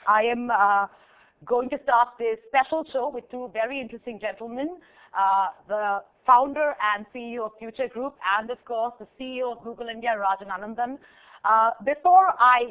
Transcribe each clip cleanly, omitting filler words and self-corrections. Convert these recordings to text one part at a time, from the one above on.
I am going to start this special show with two very interesting gentlemen, the founder and CEO of Future Group, and of course the CEO of Google India, Rajan Anandan. Before I,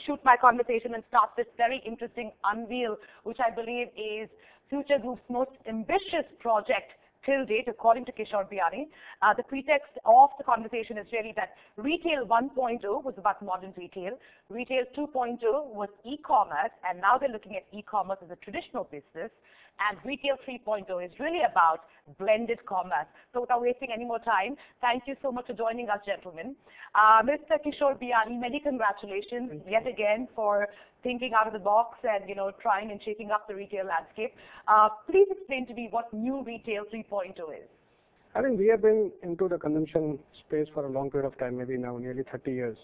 shoot my conversation and start this very interesting unveil, which I believe is Future Group's most ambitious project till date, according to Kishore, Biyani. The pretext of the conversation is really that Retail 1.0 was about modern retail, Retail 2.0 was e-commerce, and now they're looking at e-commerce as a traditional business, and Retail 3.0 is really about blended commerce. So without wasting any more time, thank you so much for joining us, gentlemen. Mr. Kishore Biyani, many congratulations yet again for thinking out of the box and trying and shaking up the retail landscape. Please explain to me what new Retail 3.0 is. I think we have been into the consumption space for a long period of time, maybe now nearly 30 years.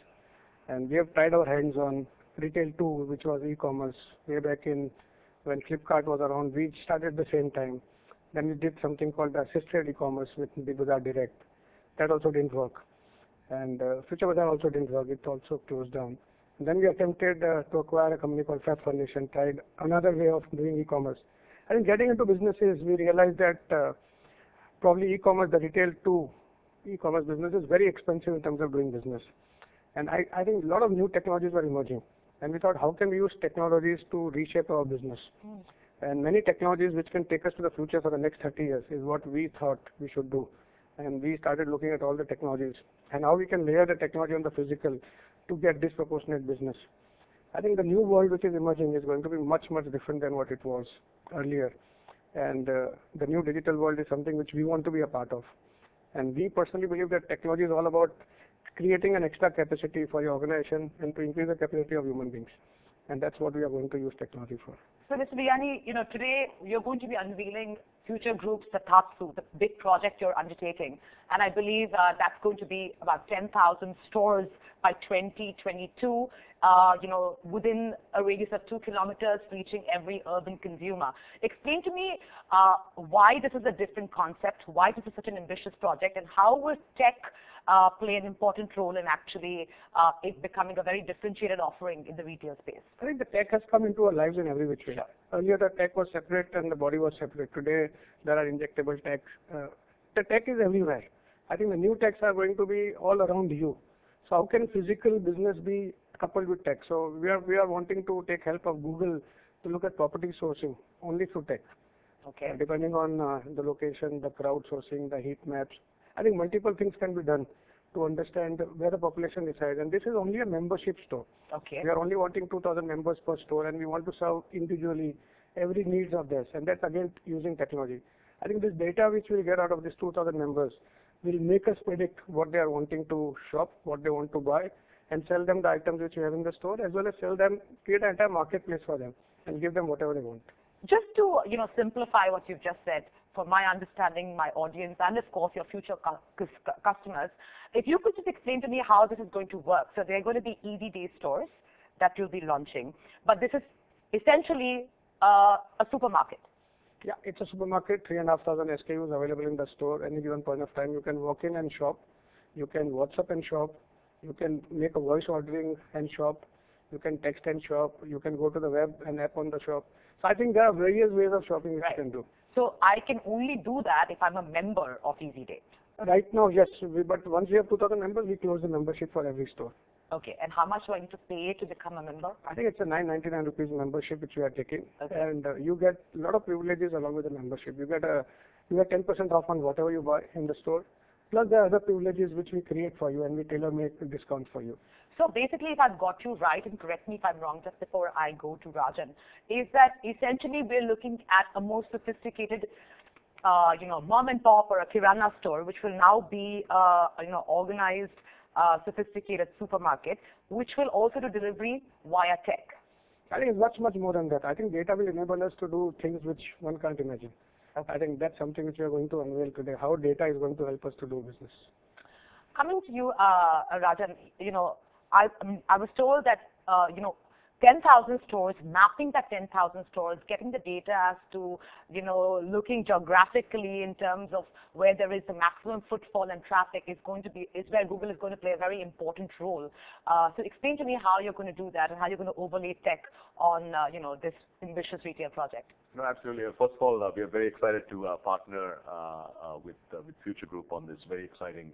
And we have tried our hands on Retail 2, which was e-commerce. Way back in when Flipkart was around, we started at the same time. Then we did something called assisted e-commerce with Big Bazaar Direct. That also didn't work. And Future Bazaar also didn't work. It also closed down. And then we attempted to acquire a company called Fab Furnish and tried another way of doing e-commerce. I think getting into businesses, we realized that probably e-commerce, the Retail 2 e-commerce business is very expensive in terms of doing business. And I think a lot of new technologies were emerging. And we thought, how can we use technologies to reshape our business? And many technologies which can take us to the future for the next 30 years is what we thought we should do. And we started looking at all the technologies and how we can layer the technology on the physical to get disproportionate business. I think the new world which is emerging is going to be much, much different than what it was earlier. And the new digital world is something which we want to be a part of. And we personally believe that technology is all about creating an extra capacity for your organization and to increase the capacity of human beings. And that's what we are going to use technology for. So, Mr. Biyani, today you're going to be unveiling Future Group's Tathastu, the big project you're undertaking. And I believe that's going to be about 10,000 stores by 2022, within a radius of 2 kilometers, reaching every urban consumer. Explain to me why this is a different concept, why this is such an ambitious project, and how will tech play an important role in actually it becoming a very differentiated offering in the retail space? I think the tech has come into our lives in every which way. Sure. Earlier the tech was separate and the body was separate. Today there are injectable techs. The tech is everywhere. I think the new techs are going to be all around you. So how can physical business be coupled with tech? So we are wanting to take help of Google to look at property sourcing only through tech. Okay. Depending on the location, the crowd sourcing, the heat maps. I think multiple things can be done to understand where the population resides. And this is only a membership store. Okay. We are only wanting 2,000 members per store, and we want to serve individually every needs of theirs. And that's again using technology. I think this data which we get out of these 2,000 members will make us predict what they are wanting to shop, what they want to buy, and sell them the items which we have in the store, as well as create an entire marketplace for them, and give them whatever they want. Just to simplify what you've just said, for my understanding, my audience, and of course your future customers, if you could just explain to me how this is going to work. So there are going to be Easy Day stores that you'll be launching, but this is essentially a supermarket. Yeah, it's a supermarket, 3,500 SKUs available in the store. Any given point of time, you can walk in and shop. You can WhatsApp and shop. You can make a voice ordering and shop. You can text and shop. You can go to the web and app on the shop. So I think there are various ways of shopping which you can do. So I can only do that if I'm a member of Easy Day. Right now, yes. But once we have 2,000 members, we close the membership for every store. Okay. And how much do I need to pay to become a member? I think it's a 999 rupees membership which we are taking. Okay. And you get a lot of privileges along with the membership. You get 10% off on whatever you buy in the store. Plus there are other privileges which we create for you and we tailor-make discounts for you. So basically, if I've got you right, and correct me if I'm wrong just before I go to Rajan, is that essentially we're looking at a more sophisticated mom and pop or a kirana store, which will now be organized, sophisticated supermarket, which will also do delivery via tech. I think it's much, much more than that. I think data will enable us to do things which one can't imagine. Okay. I think that's something which we are going to unveil today, how data is going to help us to do business. Coming to you, Rajan, I was told that, 10,000 stores, mapping that 10,000 stores, getting the data as to, looking geographically in terms of where there is the maximum footfall and traffic is where Google is going to play a very important role. So explain to me how you're going to do that and how you're going to overlay tech on, this ambitious retail project. No, absolutely. First of all, we are very excited to partner with Future Group on this very exciting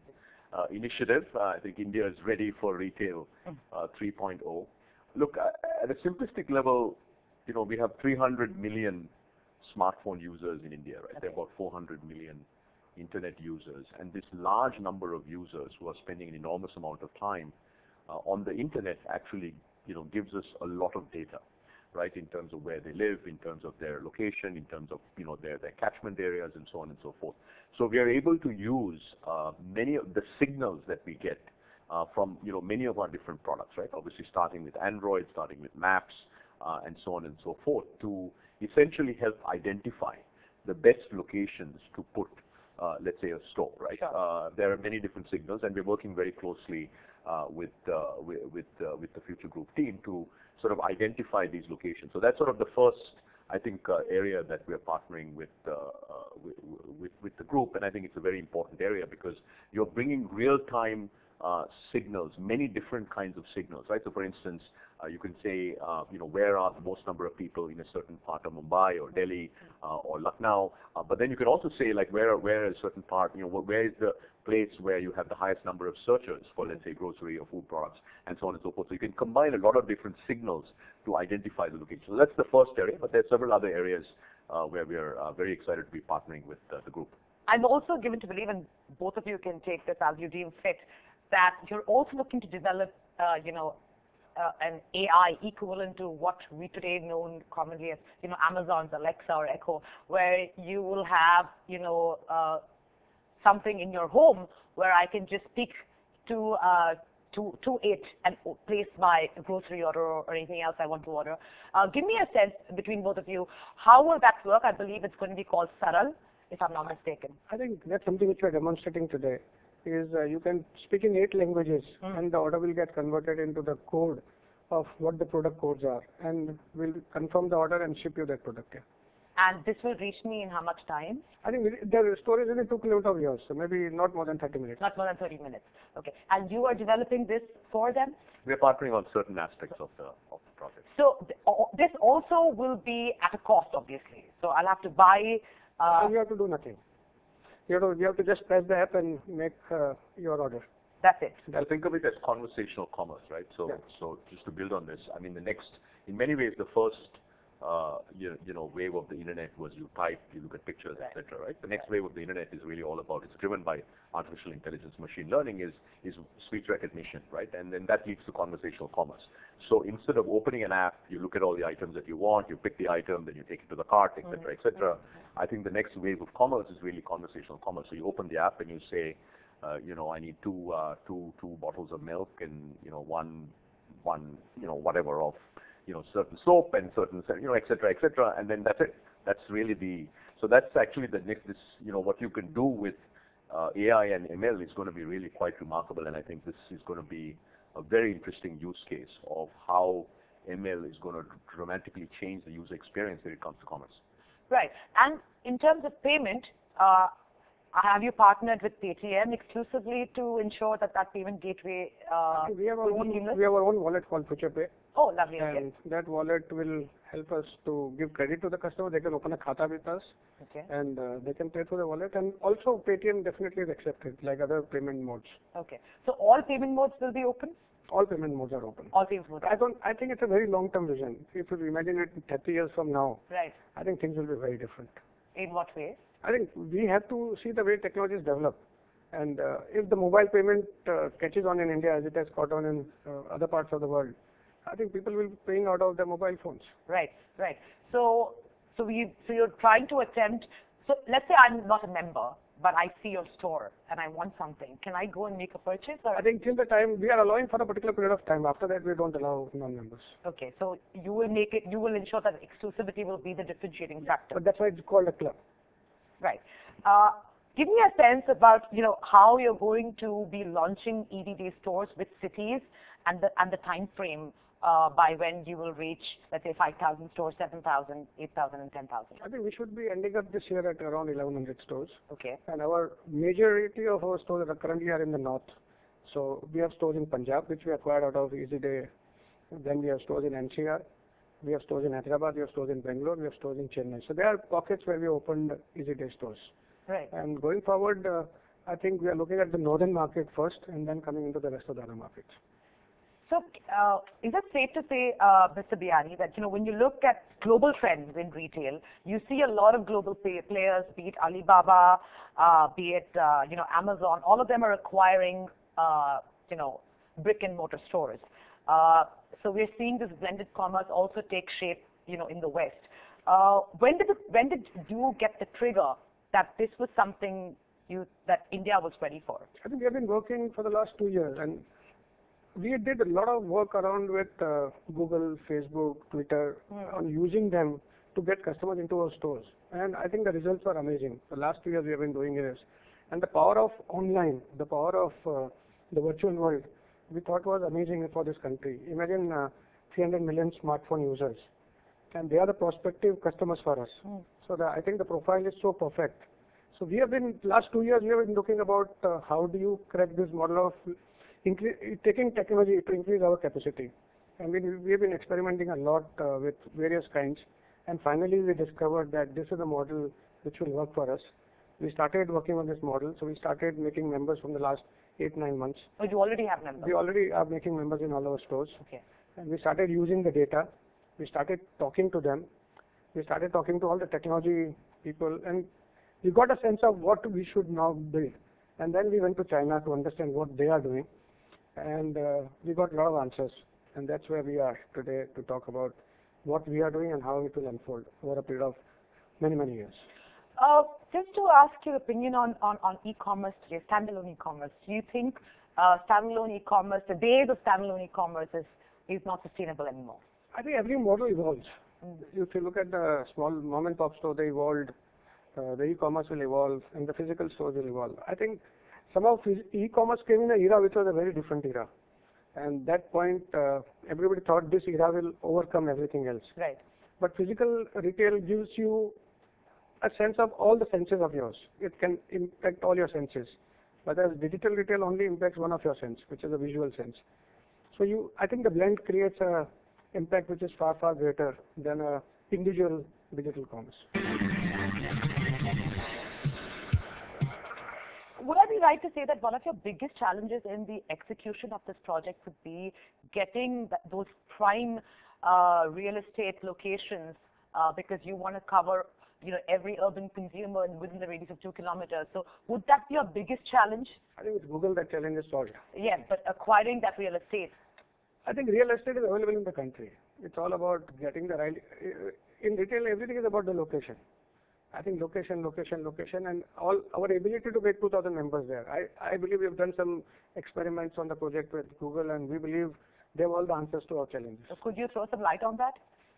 initiative. I think India is ready for retail 3.0. Look, at a simplistic level, we have 300 million smartphone users in India, right? There are about 400 million internet users, and this large number of users who are spending an enormous amount of time on the internet actually, gives us a lot of data, right? In terms of where they live, in terms of their location, in terms of, their catchment areas, and so on and so forth. So we are able to use many of the signals that we get from many of our different products, right? Obviously, starting with Android, starting with Maps, and so on and so forth, to essentially help identify the best locations to put, let's say, a store, right? Sure. There are many different signals, and we're working very closely with the Future Group team to sort of identify these locations. So that's sort of the first, I think, area that we're partnering with the group, and I think it's a very important area because you're bringing real-time signals, many different kinds of signals, right? So, for instance, you can say, where are the most number of people in a certain part of Mumbai or Delhi or Lucknow, but then you can also say, like, where is a certain part, where is the place where you have the highest number of searchers for, let's say, grocery or food products, and so on and so forth. So you can combine a lot of different signals to identify the location. So that's the first area, but there are several other areas where we are very excited to be partnering with the group. I'm also given to believe, and both of you can take this as you deem fit, that you're also looking to develop, an AI equivalent to what we today know commonly as, Amazon's Alexa or Echo, where you will have, something in your home where I can just speak to it and place my grocery order or anything else I want to order. Give me a sense between both of you. How will that work? I believe it's going to be called Saral, if I'm not mistaken. I think that's something which we're demonstrating today. Is you can speak in 8 languages, and the order will get converted into the code of what the product codes are, and we'll confirm the order and ship you that product. Yeah. And this will reach me in how much time? I think the storage is in 2 kilometers of yours, so maybe not more than 30 minutes. Not more than 30 minutes. Okay. And you are developing this for them? We're partnering on certain aspects of the project. So this also will be at a cost, obviously. So I'll have to buy. You have to do nothing. You have to just press the app and make your order. That's it. I'll think of it as conversational commerce, right? So, Yeah. so just to build on this, I mean, in many ways, the first, wave of the internet was you type, you look at pictures, Right. etc. Right? The next wave of the internet is really all about. It's driven by artificial intelligence, machine learning, is speech recognition, right? And then that leads to conversational commerce. So instead of opening an app, you look at all the items that you want, you pick the item, then you take it to the cart, etc., etc. I think the next wave of commerce is really conversational commerce. So you open the app and you say, I need two bottles of milk and one whatever of certain soap and certain etc., etc. And then that's it. That's really so that's actually the next what you can do with AI and ML is going to be really quite remarkable, and I think this is going to be a very interesting use case of how ML is going to dramatically change the user experience when it comes to commerce. Right. And in terms of payment, have you partnered with Paytm exclusively to ensure that payment gateway we have our own wallet called FuturePay. Oh, lovely. And okay. that wallet will help us to give credit to the customer. They can open a khata with us, Okay. and they can pay through the wallet. And also, Paytm definitely is accepted, like other payment modes. Okay. So all payment modes will be open? All payment modes are open. All payment modes. I think it's a very long-term vision. If you imagine it 30 years from now, Right. I think things will be very different. In what way? I think we have to see the way technologies develop. And if the mobile payment catches on in India as it has caught on in other parts of the world, I think people will be paying out of their mobile phones. Right. Right. So you're trying to attempt. So let's say I'm not a member, but I see your store and I want something. Can I go and make a purchase? Or? I think till the time we are allowing for a particular period of time. After that, we don't allow non-members. Okay. So you will ensure that exclusivity will be the differentiating factor. But that's why it's called a club. Right. Give me a sense about how you're going to be launching EDD stores with cities and the time frame by when you will reach, let's say, 5,000 stores, 7,000, 8,000, and 10,000? I think we should be ending up this year at around 1,100 stores. Okay. And our majority of our stores are currently in the north. So we have stores in Punjab, which we acquired out of EasyDay. Then we have stores in NCR. We have stores in Hyderabad. We have stores in Bangalore. We have stores in Chennai. So there are pockets where we opened EasyDay stores. Right. And going forward, I think we are looking at the northern market first and then coming into the rest of the other markets. So, is it safe to say, Mr. Biyani, that when you look at global trends in retail, you see a lot of global players, be it Alibaba, be it Amazon, all of them are acquiring brick and mortar stores. So we're seeing this blended commerce also take shape, in the West. When did you get the trigger that this was something that India was ready for? I think we have been working for the last 2 years, and we did a lot of work around with Google, Facebook, Twitter, on using them to get customers into our stores. And I think the results were amazing. The last 2 years we have been doing this. And the power of online, the power of the virtual world, we thought was amazing for this country. Imagine 300 million smartphone users. And they are the prospective customers for us. So I think the profile is so perfect. So we have been, last 2 years, we have been looking about how do you crack this model of taking technology to increase our capacity. And we have been experimenting a lot with various kinds. And finally, we discovered that this is a model which will work for us. We started working on this model. So we started making members from the last 8-9 months. Oh, you already have members? We already are making members in all our stores. Okay. And we started using the data. We started talking to them. We started talking to all the technology people. And we got a sense of what we should now build. And then we went to China to understand what they are doing. And we got a lot of answers. And that's where we are today to talk about what we are doing and how it will unfold over a period of many, many years. Just to ask your opinion on e-commerce today, standalone e-commerce. Do you think standalone e-commerce, the days of standalone e-commerce is not sustainable anymore? I think every model evolves. If you look at the small mom and pop store, they evolved. The e-commerce will evolve, and the physical stores will evolve. I think somehow e-commerce came in an era which was a very different era. And that point, everybody thought this era will overcome everything else. Right. But physical retail gives you a sense of all the senses of yours. It can impact all your senses. Whereas digital retail only impacts one of your sense, which is a visual sense. So I think the blend creates a impact which is far, far greater than a individual digital commerce. Would I be right to say that one of your biggest challenges in the execution of this project would be getting those prime real estate locations because you want to cover every urban consumer within the radius of 2 kilometers. So would that be your biggest challenge? I think with Google that challenge is solved. Yes, but acquiring that real estate. I think real estate is available in the country. It's all about getting the right. In retail, everything is about the location. I think location, and all our ability to get 2,000 members there. I believe we have done some experiments on the project with Google, and we believe they have all the answers to our challenges. So could you throw some light on that?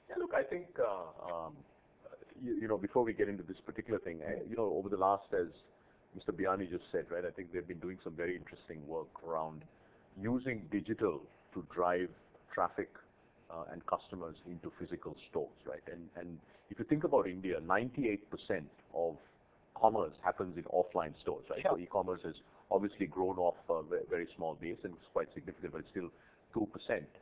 Yeah, look, I think before we get into this particular thing, over the last, as Mr. Biyani just said, right, I think they've been doing some very interesting work around using digital to drive traffic and customers into physical stores, right? And if you think about India, 98% of commerce happens in offline stores, right? Sure. So e-commerce has obviously grown off a very small base, and it's quite significant, but it's still 2%.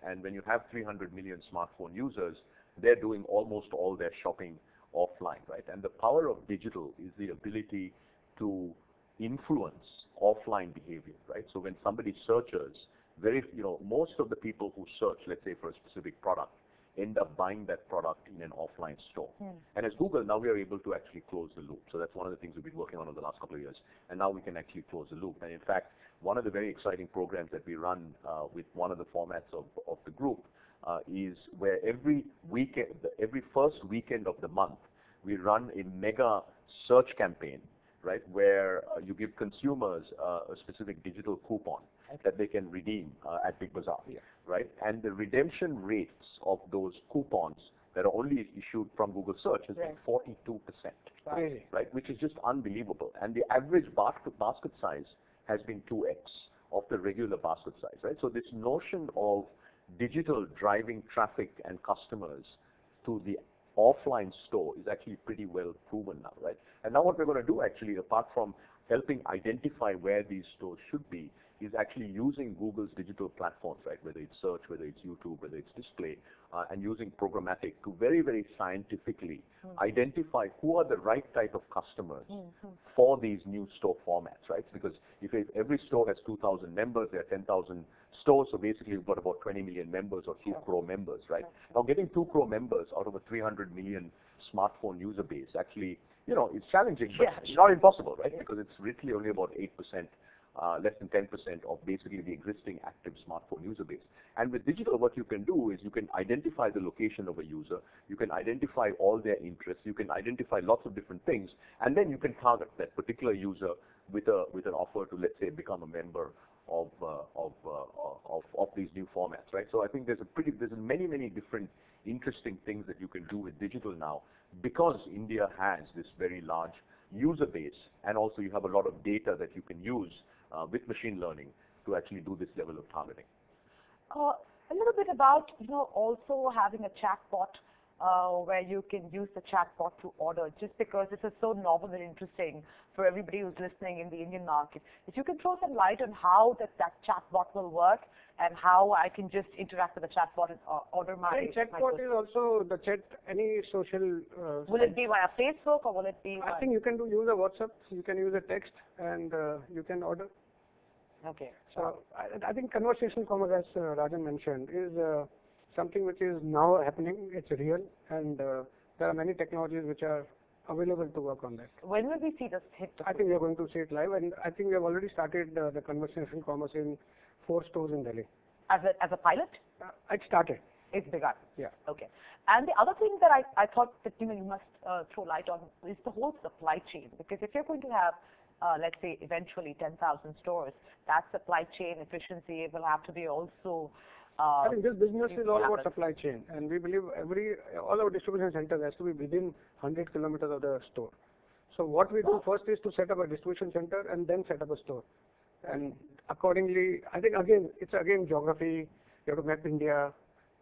And when you have 300 million smartphone users, they're doing almost all their shopping offline, right? And the power of digital is the ability to influence offline behavior, right? So when somebody searches, most of the people who search, let's say for a specific product, end up buying that product in an offline store. And as Google, now we are able to actually close the loop. So that's one of the things we've been working on over the last couple of years. And now we can actually close the loop. And in fact, one of the very exciting programs that we run with one of the formats of the group is where every first weekend of the month, we run a mega search campaign, right, where you give consumers a specific digital coupon that they can redeem at Big Bazaar, right? And the redemption rates of those coupons that are only issued from Google Search has been 42%, right? Which is just unbelievable. And the average basket size has been 2x of the regular basket size, right? So this notion of digital driving traffic and customers to the offline store is actually pretty well proven now, right? And now what we're going to do actually, apart from helping identify where these stores should be, is actually using Google's digital platforms, right? Whether it's search, whether it's YouTube, whether it's display, and using programmatic to very, very scientifically identify who are the right type of customers for these new store formats, right? Because if every store has 2,000 members, there are 10,000 stores, so basically you've got about 20 million members or 2 crore members, right? Now getting 2 crore members out of a 300 million smartphone user base actually, you know, it's challenging, but not impossible, right? Because it's literally only about 8%. Less than 10% of basically the existing active smartphone user base. And with digital, what you can do is you can identify the location of a user, you can identify all their interests, you can identify lots of different things, and then you can target that particular user with an offer to, let's say, become a member of these new formats, right? So I think there's many different interesting things that you can do with digital now, because India has this very large user base, and also you have a lot of data that you can use with machine learning to actually do this level of targeting. A little bit about, also having a chatbot where you can use the chatbot to order, just because this is so novel and interesting for everybody who's listening in the Indian market. If you can throw some light on how that chatbot will work and how I can just interact with the chatbot and order my... I think chatbot is also the chat, any social... will it be via Facebook or will it be... I think you can use a WhatsApp, you can use a text, and you can order. Okay. So I think conversational commerce, as Rajan mentioned, is something which is now happening. It's real, and there are many technologies which are available to work on that. When will we see this hit? I think we are going to see it live, and I think we have already started the conversational commerce in 4 stores in Delhi. As a pilot? It started. It's begun. Yeah. Okay. And the other thing that I thought that you must throw light on is the whole supply chain, because if you're going to have let's say eventually 10,000 stores, that supply chain efficiency will have to be also... I think this business is all about supply chain, and we believe all our distribution centers has to be within 100 kilometers of the store. So what we do first is to set up a distribution center and then set up a store. And accordingly, I think it's geography. You have to map India,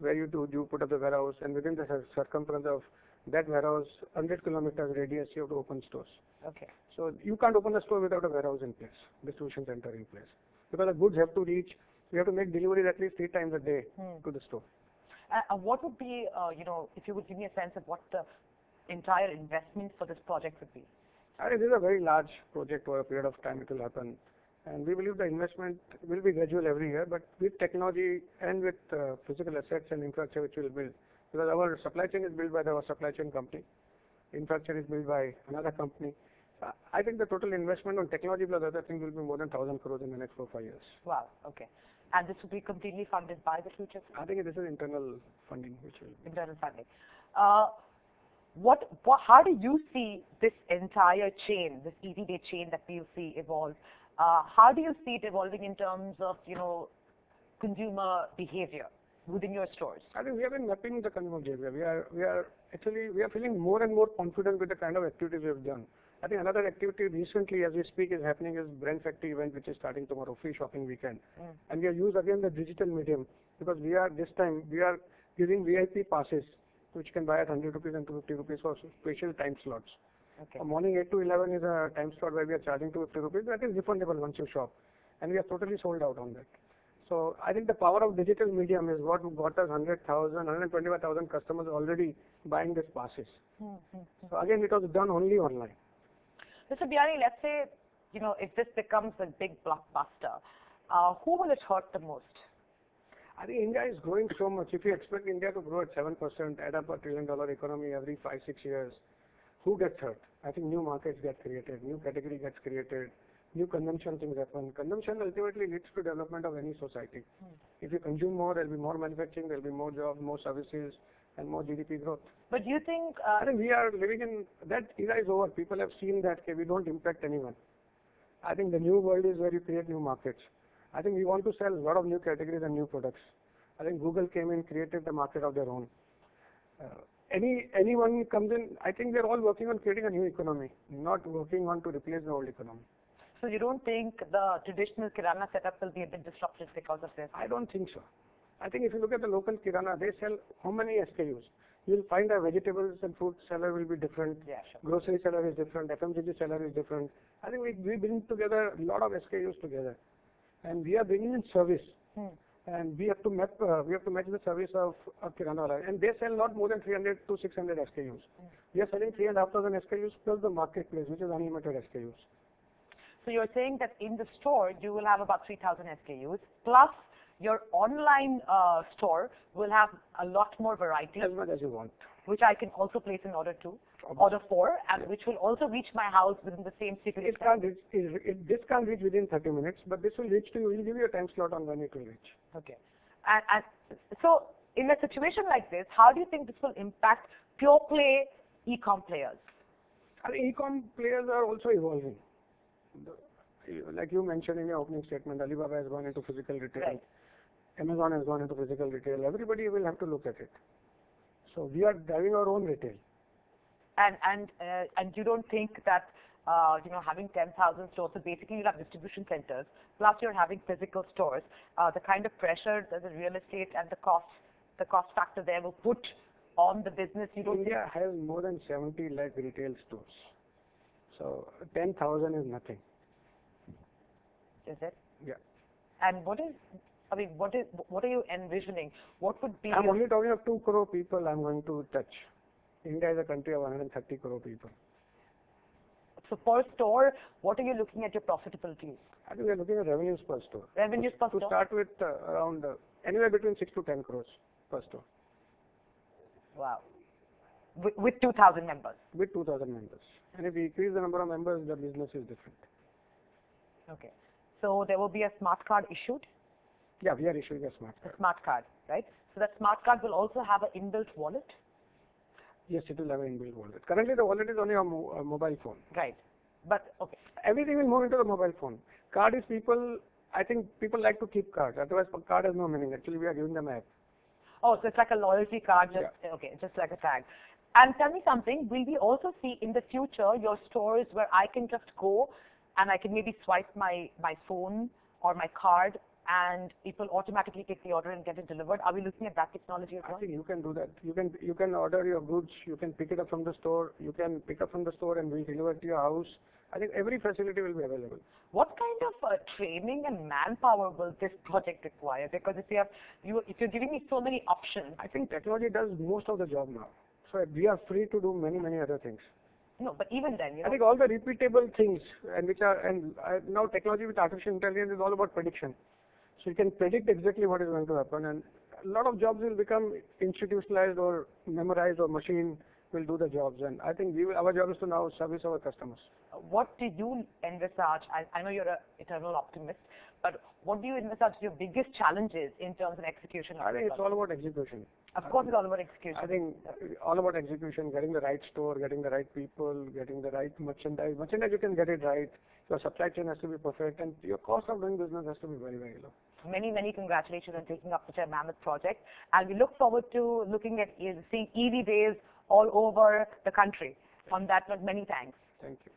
where you put up the warehouse, and within the circumference of that warehouse, 100 kilometers radius, you have to open stores. Okay. So you can't open a store without a warehouse in place, distribution center in place, because the goods have to reach. We have to make deliveries at least 3 times a day to the store. What would be, if you would give me a sense of what the entire investment for this project would be? I think this is a very large project. For a period of time it will happen, and we believe the investment will be gradual every year, but with technology and with physical assets and infrastructure which we will build, because our supply chain is built by our supply chain company, infrastructure is built by another company. I think the total investment on technology plus other things will be more than 1,000 crores in the next 4 or 5 years. Wow. Okay. And this will be completely funded by the future? I think this is internal funding which will be. Internal funding. How do you see this entire chain, this easy day chain that we'll see evolve? How do you see it evolving in terms of, consumer behavior within your stores? I think we have been mapping the consumer behavior. We are feeling more and more confident with the kind of activities we have done. I think another activity recently, as we speak, is happening is Brand Factory event, which is starting tomorrow, free shopping weekend. And we have used again the digital medium, because this time we are giving VIP passes, which can buy at 100 rupees and 250 rupees for special time slots. Okay. Morning 8 to 11 is a time slot where we are charging 250 rupees. That is refundable once you shop, and we are totally sold out on that. So I think the power of digital medium is what got us 125,000 customers already buying these passes. So again, it was done only online. Mr. Biyani, let's say, if this becomes a big blockbuster, who will it hurt the most? I think India is growing so much. If you expect India to grow at 7%, add up $1 trillion economy every 5-6 years, who gets hurt? I think new markets get created, new category gets created, new consumption things happen. Consumption ultimately leads to development of any society. If you consume more, there will be more manufacturing, there will be more jobs, more services, and more GDP growth. But do you think... I think we are living in... That era is over. People have seen that we don't impact anyone. I think the new world is where you create new markets. I think we want to sell a lot of new categories and new products. I think Google came in, created the market of their own. Anyone comes in, I think they're all working on creating a new economy, not working on to replace the old economy. So you don't think the traditional Kirana setup will be a bit disrupted because of this? I don't think so. I think if you look at the local kirana, they sell how many SKUs? You'll find a vegetables and fruit seller will be different. Yeah, sure. Grocery seller is different. FMCG seller is different. I think we bring together a lot of SKUs together, and we are bringing in service. And we have to match the service of kirana wala. And they sell not more than 300 to 600 SKUs. We are selling 3,500 SKUs plus the marketplace, which is unlimited SKUs. So you're saying that in the store you will have about 3,000 SKUs plus your online store will have a lot more variety. As much as you want. Which I can also place an order for, and which will also reach my house within the same stipulated time. This can't reach within 30 minutes, but this will reach to you. We'll give you a time slot on when it will reach. Okay. And so in a situation like this, how do you think this will impact pure play e-com players? E-com players are also evolving. Like you mentioned in your opening statement, Alibaba has gone into physical retail. Right. Amazon has gone into physical retail. Everybody will have to look at it. So we are driving our own retail. And you don't think that having 10,000 stores, so basically you have distribution centers, plus you're having physical stores, the kind of pressure that the real estate and the cost factor there will put on the business, you don't India has more than 70 lakh retail stores. So 10,000 is nothing. Is it? Yeah. And what are you envisioning? What would be? I'm only talking of 2 crore people I'm going to touch. India is a country of 130 crore people. So per store, what are you looking at your profitability? I think we're looking at revenues per store. Revenues per store? To start with around anywhere between 6 to 10 crores per store. Wow. With 2,000 members? With 2,000 members. And if we increase the number of members, the business is different. Okay. So there will be a smart card issued? Yeah, we are issuing a smart card. A smart card, right? So that smart card will also have an inbuilt wallet? Yes, it will have an inbuilt wallet. Currently, the wallet is only a mobile phone. Right. But, okay. Everything will move into the mobile phone. Card is I think people like to keep cards. Otherwise, card has no meaning. Actually, we are giving them an app. Oh, so it's like a loyalty card, okay, just like a tag. And tell me something, will we also see in the future your stores where I can just go and I can maybe swipe my phone or my card and it will automatically take the order and get it delivered? Are we looking at that technology as well? I think you can do that. You can order your goods, you can pick it up from the store, you can pick up from the store and we'll deliver it to your house. I think every facility will be available. What kind of training and manpower will this project require? Because if you're giving me so many options. I think technology does most of the job now. So we are free to do many other things. No, but even then, I think all the repeatable things now technology with artificial intelligence is all about prediction. So you can predict exactly what is going to happen, and a lot of jobs will become institutionalized or memorized, or machine will do the jobs. And I think our job is to now service our customers. What do you envisage? I know you're an eternal optimist, but what do you envisage your biggest challenges in terms of execution? I think it's all about execution. Of course, it's all about execution. I think all about execution, getting the right store, getting the right people, getting the right merchandise. Merchandise, you can get it right. Your supply chain has to be perfect, and your cost of doing business has to be very low. Many congratulations on taking up such a mammoth project, and we look forward to seeing EV days all over the country. On that note, many thanks. Thank you.